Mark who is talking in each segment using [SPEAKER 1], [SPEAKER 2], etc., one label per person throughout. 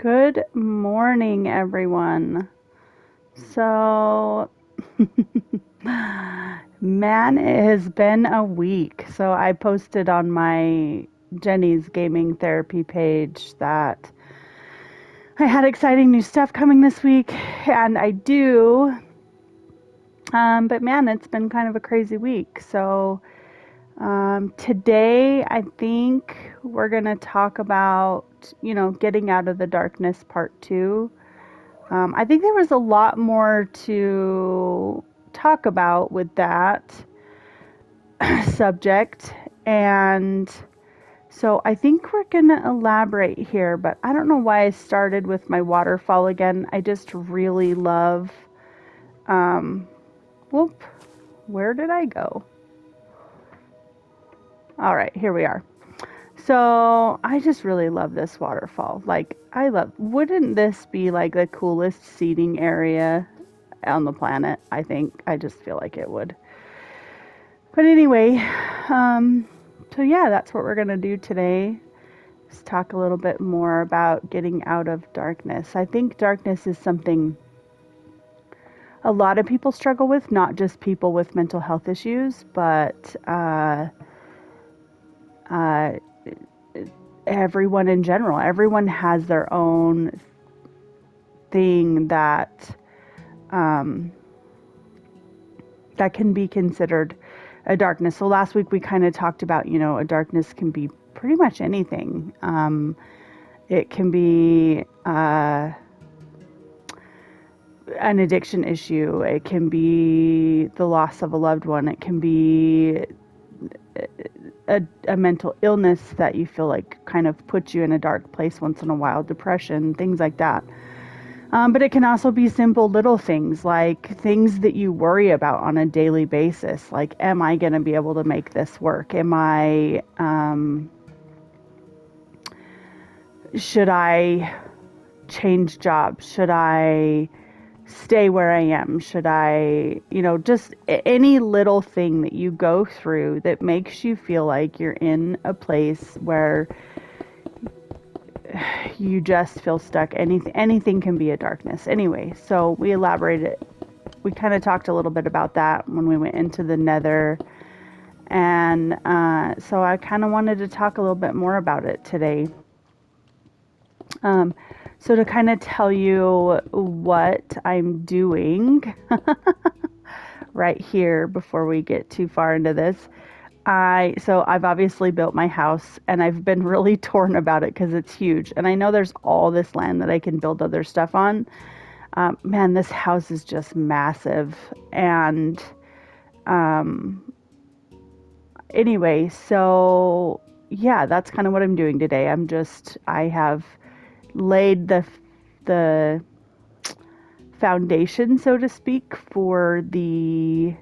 [SPEAKER 1] Good morning, everyone. So, man, it has been a week. So, I posted on my Jenny's Gaming Therapy page that I had exciting new stuff coming this week, and I do. But man, it's been kind of a crazy week. So, today I think we're going to talk about, getting out of the darkness part two. I think there was a lot more to talk about with that subject. And so I think we're going to elaborate here, but I don't know why I started with my waterfall again. I just really love, um, whoop, where did I go? All right, here we are. So I just really love this waterfall. Wouldn't this be like the coolest seating area on the planet? I think. I just feel like it would. But anyway, um, so yeah, that's what we're going to do today. Just talk a little bit more about getting out of darkness. I think darkness is something a lot of people struggle with, not just people with mental health issues, but uh, everyone in general. Everyone has their own thing um, that can be considered a darkness. So last week we kind of talked about, a darkness can be pretty much anything. It can be an addiction issue. It can be the loss of a loved one. It can be a mental illness that you feel like kind of puts you in a dark place once in a while, depression, things like that. But it can also be simple little things like things that you worry about on a daily basis. Like, am I going to be able to make this work? Should I change jobs? Should I stay where I am? Should I, just any little thing that you go through that makes you feel like you're in a place where you just feel stuck. Anything can be a darkness. Anyway, so we kind of talked a little bit about that when we went into the nether. And so I kind of wanted to talk a little bit more about it today. Um, so to kind of tell you what I'm doing right here before we get too far into this. I've obviously built my house and I've been really torn about it because it's huge. And I know there's all this land that I can build other stuff on. Man, this house is just massive. And um, anyway, so yeah, that's kind of what I'm doing today. I have laid the foundation, so to speak, for the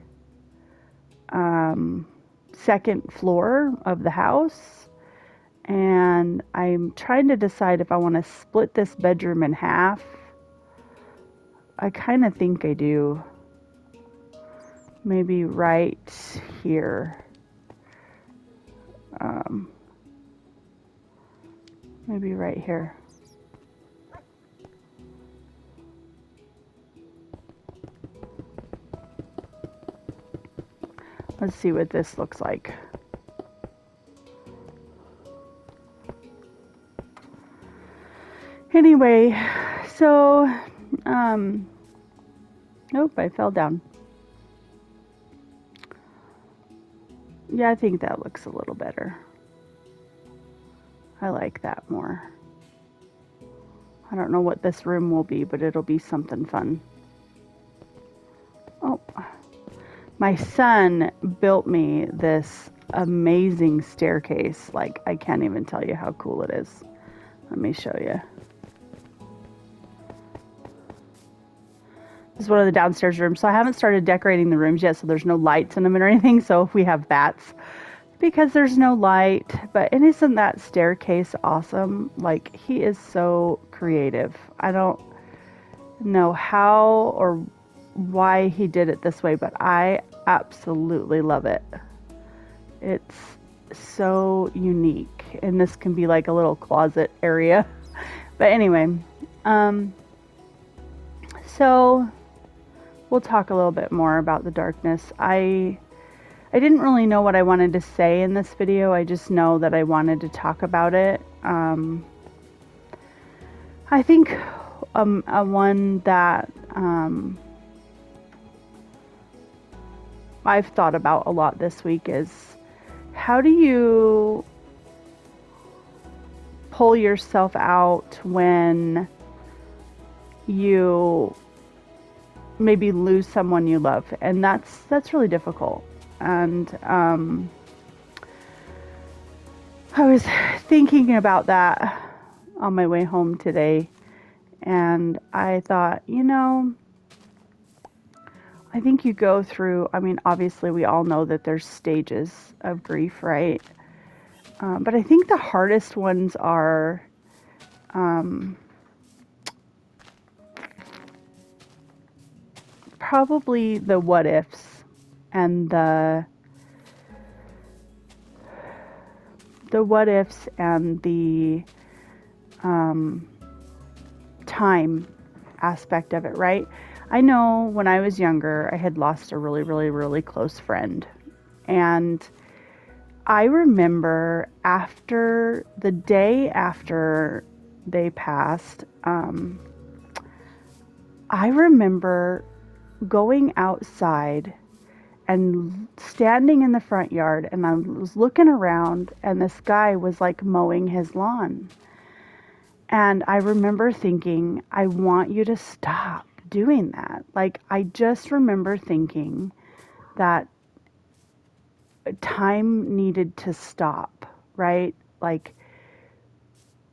[SPEAKER 1] um, second floor of the house. And I'm trying to decide if I want to split this bedroom in half. I kind of think I do. Maybe right here. Um, Maybe right here. Let's see what this looks like. Anyway, so, nope, I fell down. Yeah, I think that looks a little better. I like that more. I don't know what this room will be, but it'll be something fun. Oh, my son built me this amazing staircase. Like, I can't even tell you how cool it is. Let me show you. This is one of the downstairs rooms. So I haven't started decorating the rooms yet, so there's no lights in them or anything. So if we have bats, because there's no light. But and isn't that staircase awesome? Like, he is so creative. I don't know how or why he did it this way, but I absolutely love it. It's so unique. And this can be like a little closet area But anyway, um, so we'll talk a little bit more about the darkness. I didn't really know what I wanted to say in this video. I just know that I wanted to talk about it. I think a one that I've thought about a lot this week is, how do you pull yourself out when you maybe lose someone you love? And that's really difficult. And I was thinking about that on my way home today, and I thought, I think you go through, I mean, obviously we all know that there's stages of grief, right? But I think the hardest ones are probably the what ifs and the what ifs and the time aspect of it, right? I know when I was younger, I had lost a really, really, really close friend. And I remember after the day after they passed, I remember going outside and standing in the front yard, and I was looking around, and this guy was like mowing his lawn. And I remember thinking, I want you to stop doing that. Like, I just remember thinking that time needed to stop, right? Like,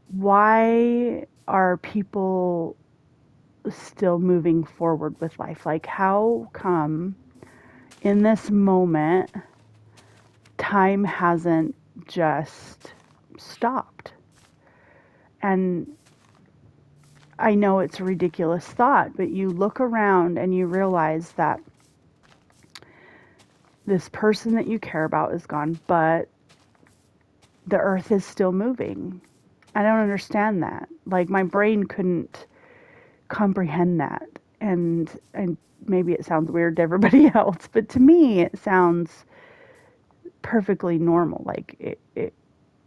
[SPEAKER 1] why are people still moving forward with life? Like, how come in this moment time hasn't just stopped? And I know it's a ridiculous thought, but you look around and you realize that this person that you care about is gone, but the earth is still moving. I don't understand that. Like, my brain couldn't comprehend that. And maybe it sounds weird to everybody else, but to me it sounds perfectly normal. Like,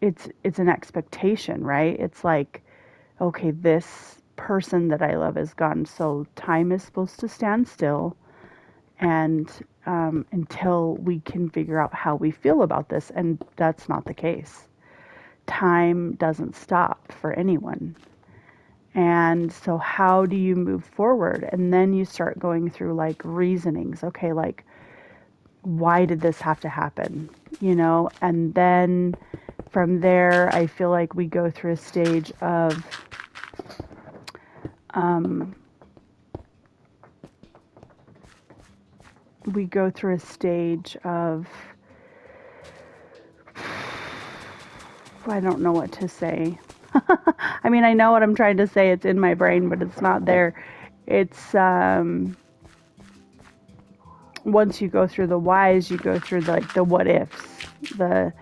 [SPEAKER 1] it's an expectation, right? It's like, okay, this person that I love is gone, so time is supposed to stand still, and until we can figure out how we feel about this, and that's not the case. Time doesn't stop for anyone. And so how do you move forward? And then you start going through like reasonings. Okay, like, why did this have to happen? And then from there, I feel like we go through a stage of I don't know what to say. I mean, I know what I'm trying to say. It's in my brain, but it's not there. It's once you go through the whys, you go through the what ifs. Well,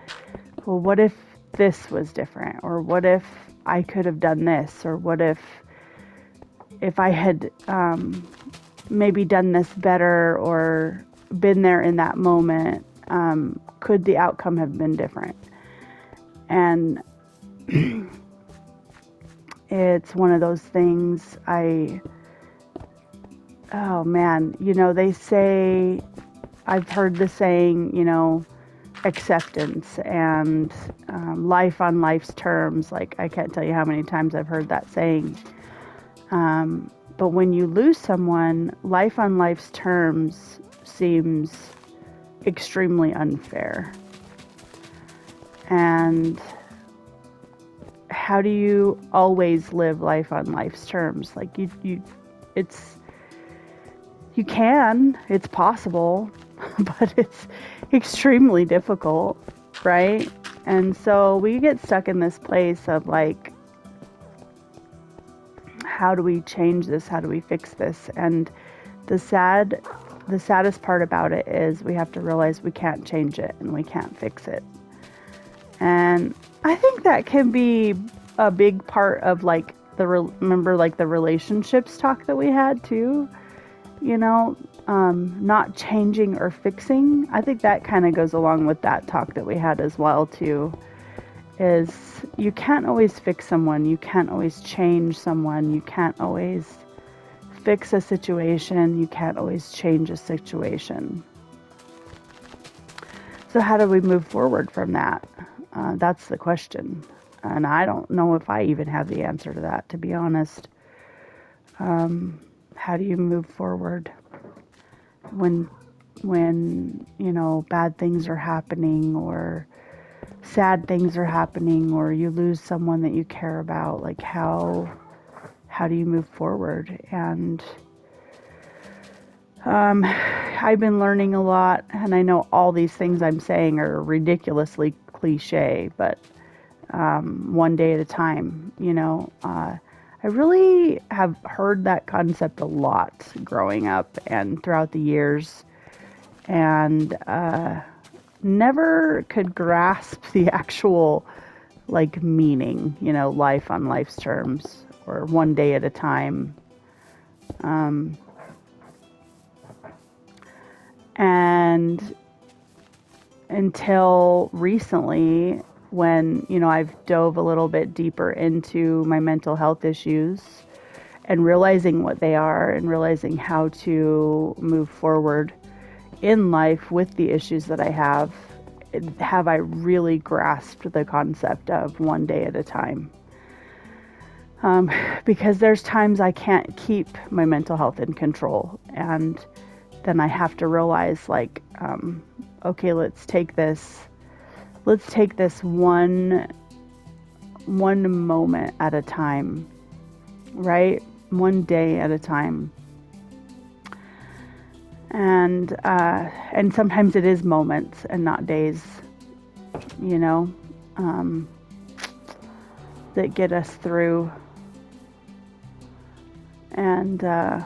[SPEAKER 1] what if this was different? Or what if I could have done this? Or what if I had maybe done this better or been there in that moment? Could the outcome have been different? And it's one of those things. Oh man, they say, I've heard the saying, acceptance and life on life's terms. Like, I can't tell you how many times I've heard that saying. But when you lose someone, life on life's terms seems extremely unfair. And how do you always live life on life's terms? Like, you can, it's possible, but it's extremely difficult, right? And so we get stuck in this place of like, how do we change this? How do we fix this? And the saddest part about it is we have to realize we can't change it and we can't fix it. And I think that can be a big part of like remember like the relationships talk that we had too, you know, not changing or fixing. I think that kind of goes along with that talk that we had as well too, is you can't always fix someone, you can't always change someone, you can't always fix a situation, you can't always change a situation. So how do we move forward from that? That's the question. And I don't know if I even have the answer to that, to be honest. How do you move forward when bad things are happening, or sad things are happening, or you lose someone that you care about? Like how do you move forward? And I've been learning a lot, and I know all these things I'm saying are ridiculously cliche, but one day at a time, I really have heard that concept a lot growing up and throughout the years, and never could grasp the actual like meaning, life on life's terms, or one day at a time. And until recently, when, I've dove a little bit deeper into my mental health issues and realizing what they are and realizing how to move forward in life with the issues that I have I really grasped the concept of one day at a time. Because there's times I can't keep my mental health in control, and then I have to realize, like, okay, let's take this one moment at a time, right? One day at a time. And sometimes it is moments and not days, that get us through. And I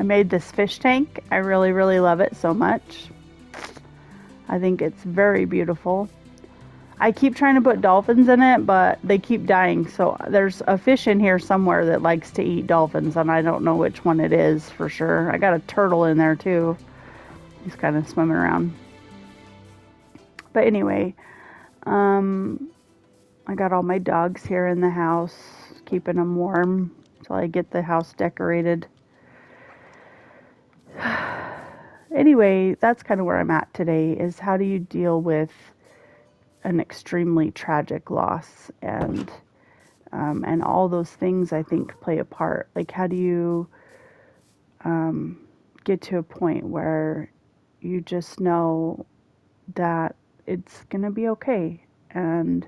[SPEAKER 1] made this fish tank. I really, really love it so much. I think it's very beautiful. I keep trying to put dolphins in it, but they keep dying. So there's a fish in here somewhere that likes to eat dolphins, and I don't know which one it is for sure. I got a turtle in there too. He's kind of swimming around. But anyway, I got all my dogs here in the house, keeping them warm until I get the house decorated. Anyway, that's kind of where I'm at today, is how do you deal with an extremely tragic loss, and all those things I think play a part. Like, how do you get to a point where you just know that it's gonna be okay, and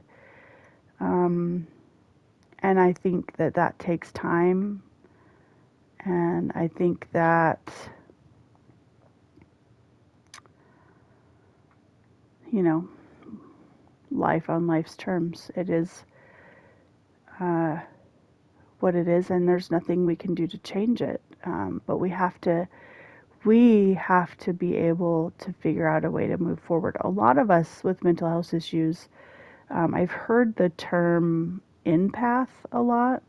[SPEAKER 1] I think that takes time, and I think that life on life's terms, it is what it is, and there's nothing we can do to change it. But we have to be able to figure out a way to move forward. A lot of us with mental health issues, I've heard the term empath a lot,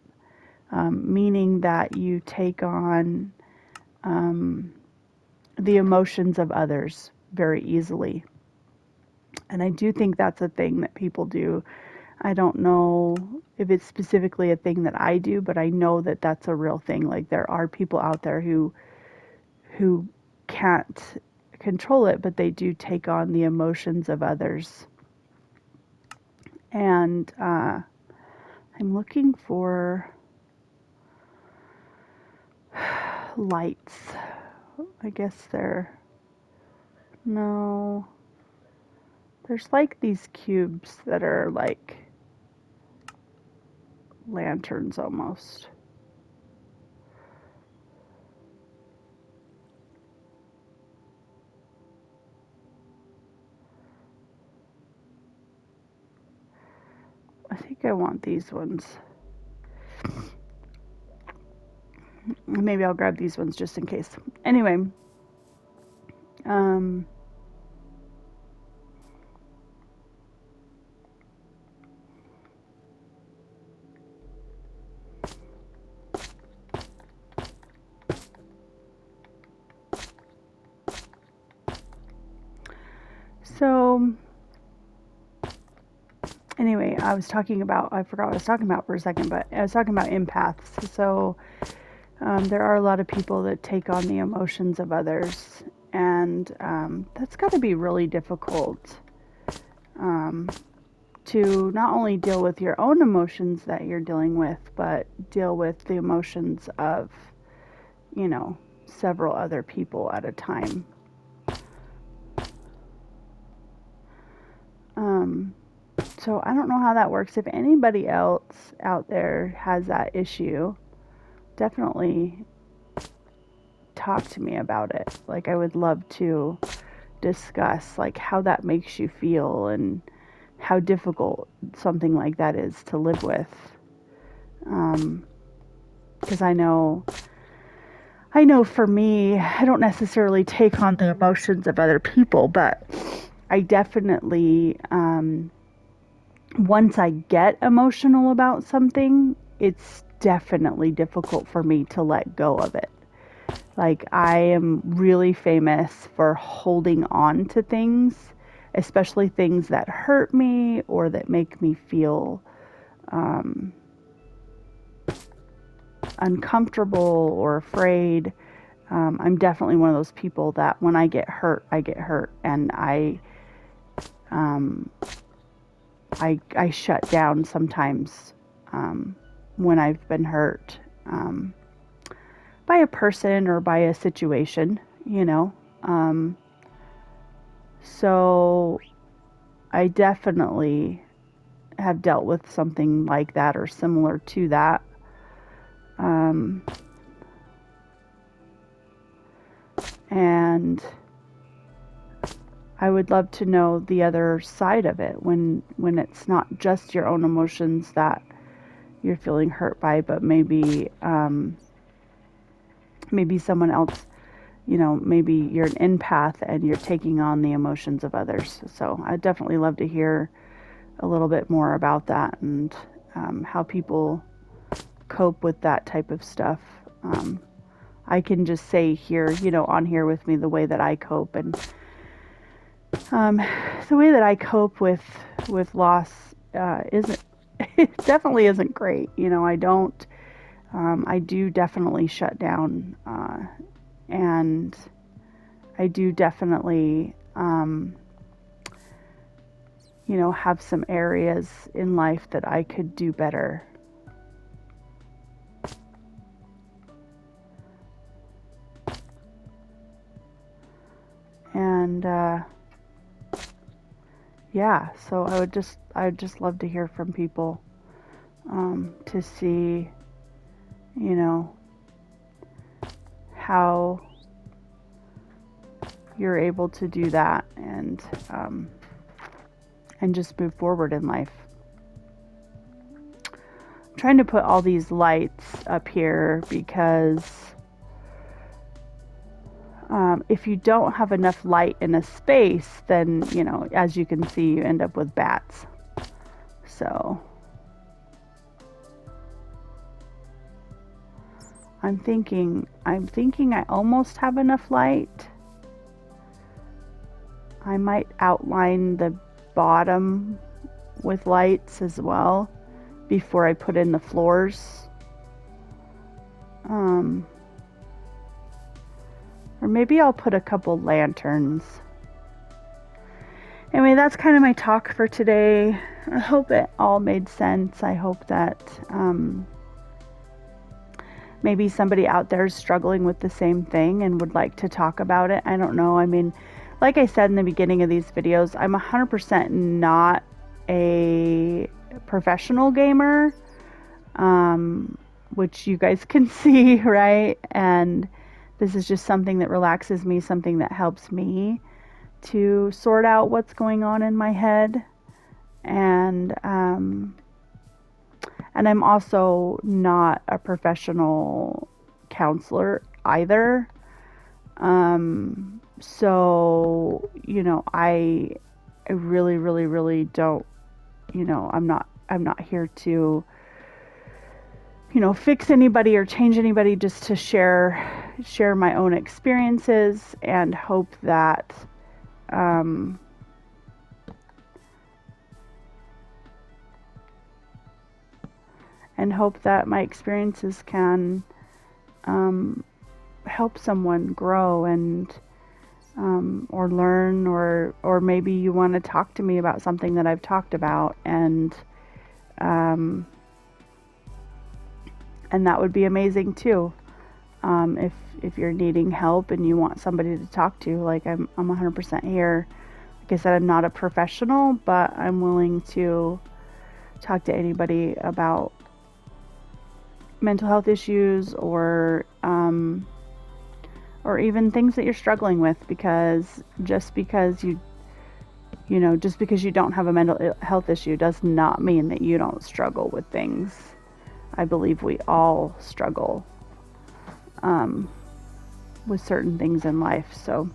[SPEAKER 1] meaning that you take on the emotions of others very easily. And I do think that's a thing that people do. I don't know if it's specifically a thing that I do, but I know that that's a real thing. Like, there are people out there who can't control it, but they do take on the emotions of others. And I'm looking for lights. I guess no, there's like these cubes that are like lanterns almost. I think I want these ones. Maybe I'll grab these ones just in case. Anyway, So anyway, I forgot what I was talking about for a second, but I was talking about empaths. So there are a lot of people that take on the emotions of others, and that's got to be really difficult um, to not only deal with your own emotions that you're dealing with, but deal with the emotions of, you know, several other people at a time. Um, so I don't know how that works. If anybody else out there has that issue, definitely talk to me about it. Like, I would love to discuss like how that makes you feel and how difficult something like that is to live with. Because I know for me, I don't necessarily take on the emotions of other people, but I definitely, once I get emotional about something, it's definitely difficult for me to let go of it. Like, I am really famous for holding on to things, especially things that hurt me or that make me feel um, uncomfortable or afraid. I'm definitely one of those people that when I get hurt, and um, I shut down sometimes when I've been hurt by a person or by a situation, you know. So I definitely have dealt with something like that or similar to that. Um, and I would love to know the other side of it when it's not just your own emotions that you're feeling hurt by, but maybe someone else, you know, maybe you're an empath and you're taking on the emotions of others. So I'd definitely love to hear a little bit more about that and how people cope with that type of stuff. I can just say here, you know, on here with me, the way that I cope, and the way that I cope with loss isn't it definitely isn't great. You know, I do definitely shut down, and I do definitely you know, have some areas in life that I could do better. And yeah, so I'd just love to hear from people to see, you know, how you're able to do that and just move forward in life. I'm trying to put all these lights up here because if you don't have enough light in a space, then, you know, as you can see, you end up with bats. So I'm thinking I almost have enough light. I might outline the bottom with lights as well before I put in the floors. Or maybe I'll put a couple lanterns. Anyway, that's kind of my talk for today. I hope it all made sense. I hope that maybe somebody out there is struggling with the same thing and would like to talk about it. I don't know. I mean, like I said in the beginning of these videos, I'm 100% not a professional gamer, which you guys can see, right? And this is just something that relaxes me, something that helps me to sort out what's going on in my head. And I'm also not a professional counselor either. So, you know, I really, really, really don't, you know, I'm not here to, you know, fix anybody or change anybody, just to share my own experiences and hope that and hope that my experiences can um, help someone grow and or learn, or maybe you want to talk to me about something that I've talked about, um, and that would be amazing too. If you're needing help and you want somebody to talk to, like I'm 100% here. Like I said, I'm not a professional, but I'm willing to talk to anybody about mental health issues or even things that you're struggling with, because just because you don't have a mental health issue does not mean that you don't struggle with things. I believe we all struggle um, with certain things in life. So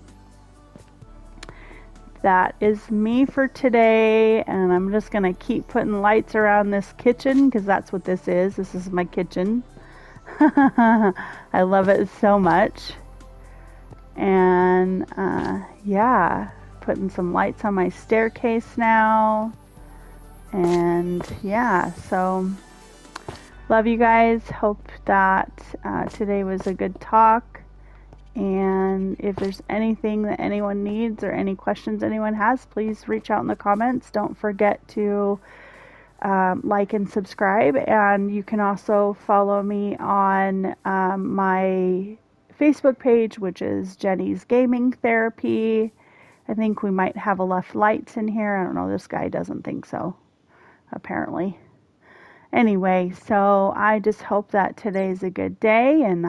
[SPEAKER 1] that is me for today, and I'm just gonna keep putting lights around this kitchen because that's what this is. This is my kitchen. I love it so much. And yeah, putting some lights on my staircase now. And yeah, so love you guys. Hope that today was a good talk. And if there's anything that anyone needs or any questions anyone has, please reach out in the comments. Don't forget to like and subscribe. And you can also follow me on my Facebook page, which is Jenny's Gaming Therapy. I think we might have left lights in here. I don't know. This guy doesn't think so, apparently. Anyway, so I just hope that today's a good day, and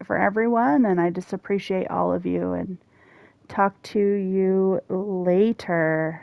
[SPEAKER 1] for everyone, and I just appreciate all of you, and talk to you later.